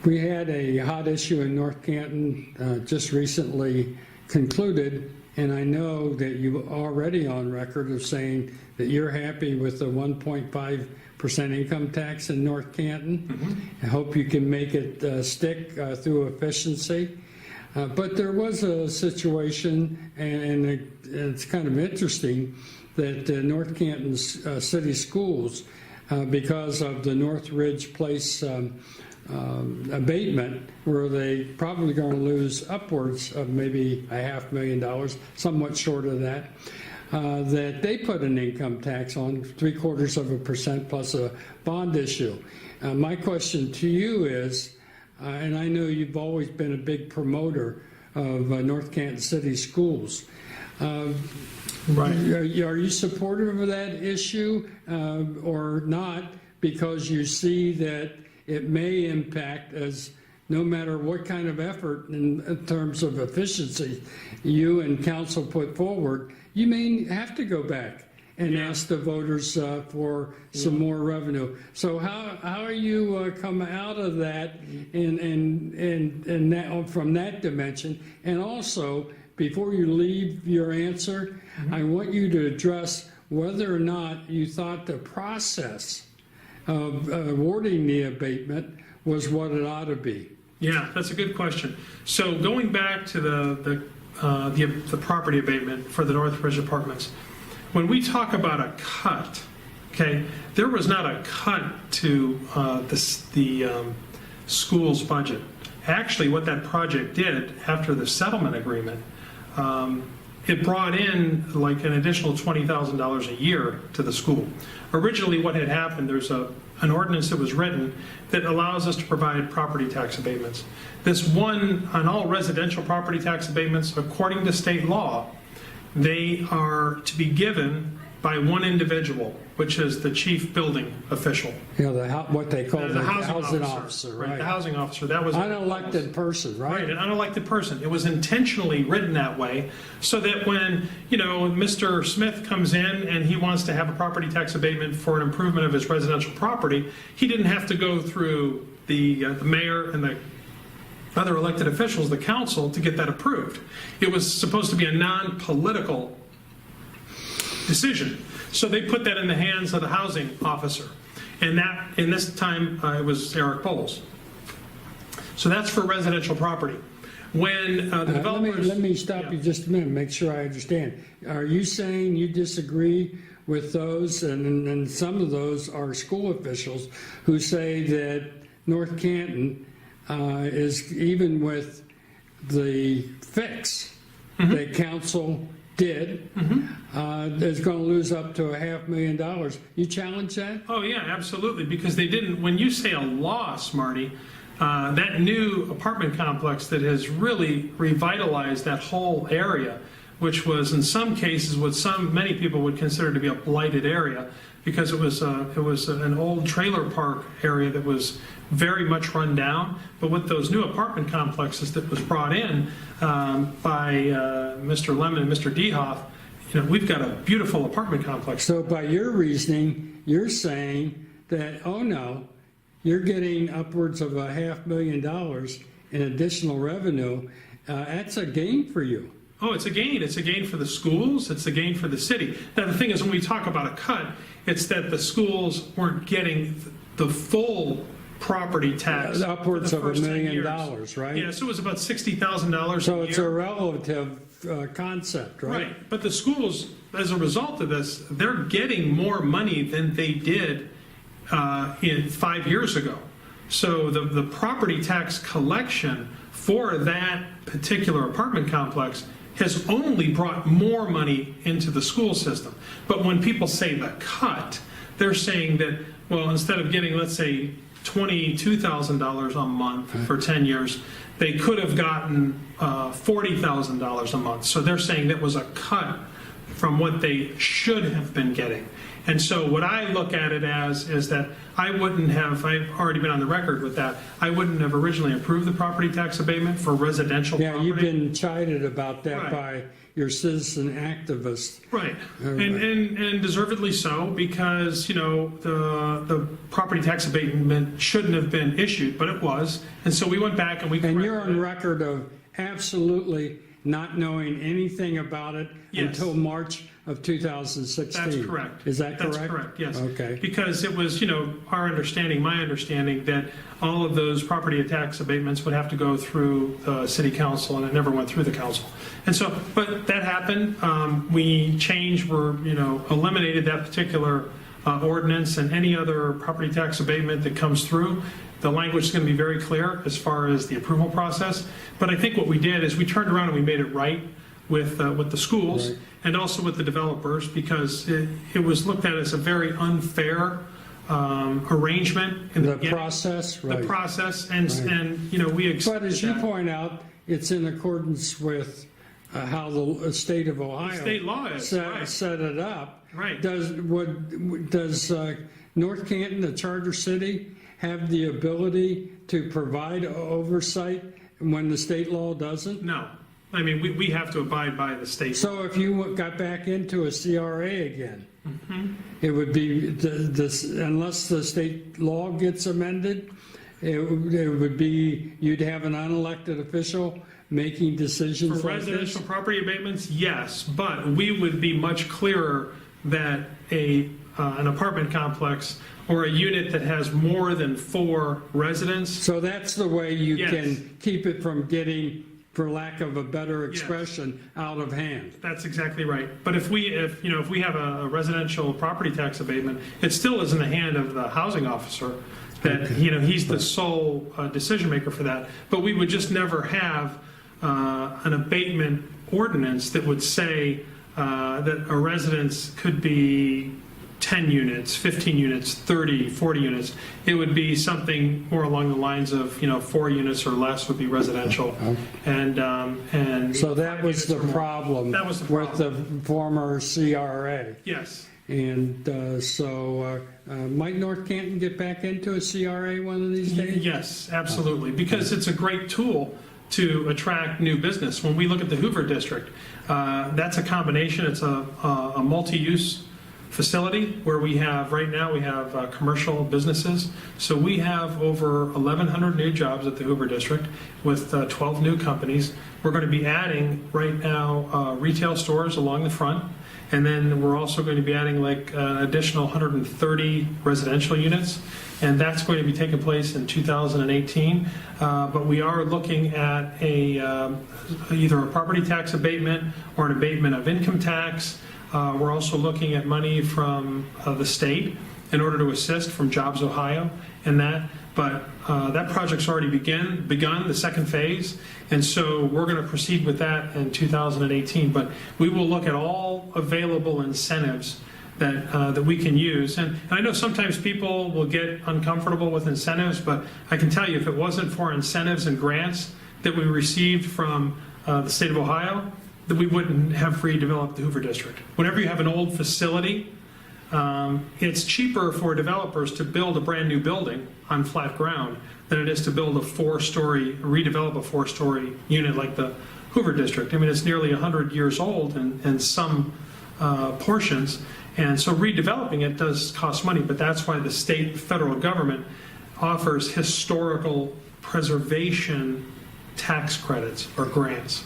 We had a hot issue in North Canton just recently concluded, and I know that you are already on record of saying that you're happy with the 1.5% income tax in North Canton. I hope you can make it stick through efficiency. But there was a situation, and it's kind of interesting, that North Canton's city schools, because of the North Ridge Place abatement, where they probably going to lose upwards of maybe $500,000, somewhat short of that, that they put an income tax on 0.75% plus a bond issue. My question to you is, and I know you've always been a big promoter of North Canton City Schools. Right. Are you supportive of that issue or not, because you see that it may impact, as no matter what kind of effort in terms of efficiency you and council put forward, you may have to go back and ask the voters for some more revenue. So how are you come out of that and that, from that dimension? And also, before you leave your answer, I want you to address whether or not you thought the process of awarding the abatement was what it ought to be. Yeah, that's a good question. So going back to the property abatement for the North Ridge Apartments, when we talk about a cut, okay, there was not a cut to the school's budget. Actually, what that project did after the settlement agreement, it brought in like an additional $20,000 a year to the school. Originally, what had happened, there's an ordinance that was written that allows us to provide property tax abatements. This one, on all residential property tax abatements, according to state law, they are to be given by one individual, which is the chief building official. You know, what they call the housing officer, officer, right? The housing officer. That was unelected person, right? Right, an unelected person. It was intentionally written that way so that when, you know, Mr. Smith comes in and he wants to have a property tax abatement for an improvement of his residential property, he didn't have to go through the mayor and the other elected officials, the council, to get that approved. It was supposed to be a non-political decision. So they put that in the hands of the housing officer. And that, in this time, it was Eric Bowles. So that's for residential property. When the developers... Let me stop you just a minute, make sure I understand. Are you saying you disagree with those, and some of those are school officials, who say that North Canton is, even with the fix that council did, is going to lose up to $500,000. You challenge that? Oh yeah, absolutely, because they didn't, when you say a loss, Marty, that new apartment complex that has really revitalized that whole area, which was in some cases what many people would consider to be a blighted area, because it was an old trailer park area that was very much run down. But with those new apartment complexes that was brought in by Mr. Lemon and Mr. Dehoff, you know, we've got a beautiful apartment complex. So by your reasoning, you're saying that, oh no, you're getting upwards of $500,000 in additional revenue. That's a gain for you. Oh, it's a gain. It's a gain for the schools. It's a gain for the city. Now, the thing is, when we talk about a cut, it's that the schools weren't getting the full property tax. Upwards of $1 million, right? Yeah, so it was about $60,000 So a year. it's a relative concept, right? Right. But the schools, as a result of this, they're getting more money than they did in 5 years ago. So the property tax collection for that particular apartment complex has only brought more money into the school system. But when people say the cut, they're saying that, well, instead of getting, let's say, $22,000 a month for 10 years, they could have gotten $40,000 a month. So they're saying that was a cut from what they should have been getting. And so what I look at it as is that I've already been on the record with that, I wouldn't have originally approved the property tax abatement for residential property. Yeah, you've been chided about that by your citizen activists. Right, and deservedly so, because, you know, the property tax abatement shouldn't have been issued, but it was, and so we went back and we And you're corrected on it. record of absolutely not knowing anything about it Yes. until March of 2016. That's correct. Is that correct? That's correct, yes. Okay. Because it was, you know, my understanding, that all of those property tax abatements would have to go through the city council, and it never went through the council. And so, but that happened. We changed, eliminated that particular ordinance, and any other property tax abatement that comes through, the language is going to be very clear as far as the approval process. But I think what we did is we turned around and we made it right with the schools, Right. and also with the developers, because it was looked at as a very unfair arrangement in the The beginning. process, The right. process, and we But accepted as you that. point out, it's in accordance with how the state of Ohio State law is, right. set it up. Right. Does North Canton, the charter city, have the ability to provide oversight when the state law doesn't? No, I mean, we have to abide by the state. So if you got back into a CRA again, it would be, unless the state law gets amended, it would be, you'd have an unelected official making decisions For like this? residential property abatements, yes, but we would be much clearer that an apartment complex or a unit that has more than 4 residents. So that's the way you Yes. can keep it from getting, for lack of a better expression, out of hand. That's exactly right. But if we have a residential property tax abatement, it still is in the hand of the housing officer. That he's the sole decision maker for that. But we would just never have an abatement ordinance that would say that a residence could be 10 units, 15 units, 30, 40 units. It would be something more along the lines of 4 units or less would be residential, and So that 5 was units the or more. problem That was the with the former CRA. Yes. And might North Canton get back into a CRA one of these days? Yes, absolutely, because it's a great tool to attract new business. When we look at the Hoover District, that's a combination. It's a multi-use facility where right now we have commercial businesses. So we have over 1,100 new jobs at the Hoover District with 12 new companies. We're going to be adding right now retail stores along the front. And then we're also going to be adding an additional 130 residential units, and that's going to be taking place in 2018. But we are looking at either a property tax abatement or an abatement of income tax. We're also looking at money from the state in order to assist from Jobs Ohio and that. But that project's already begun, the second phase, and so we're going to proceed with that in 2018. But we will look at all available incentives that we can use. And I know sometimes people will get uncomfortable with incentives, but I can tell you, if it wasn't for incentives and grants that we received from the state of Ohio, that we wouldn't have redeveloped the Hoover District. Whenever you have an old facility, it's cheaper for developers to build a brand new building on flat ground than it is to build redevelop a 4-story unit like the Hoover District. I mean, it's nearly 100 years old in some portions, and so redeveloping it does cost money, but that's why the state and federal government offers historical preservation tax credits or grants.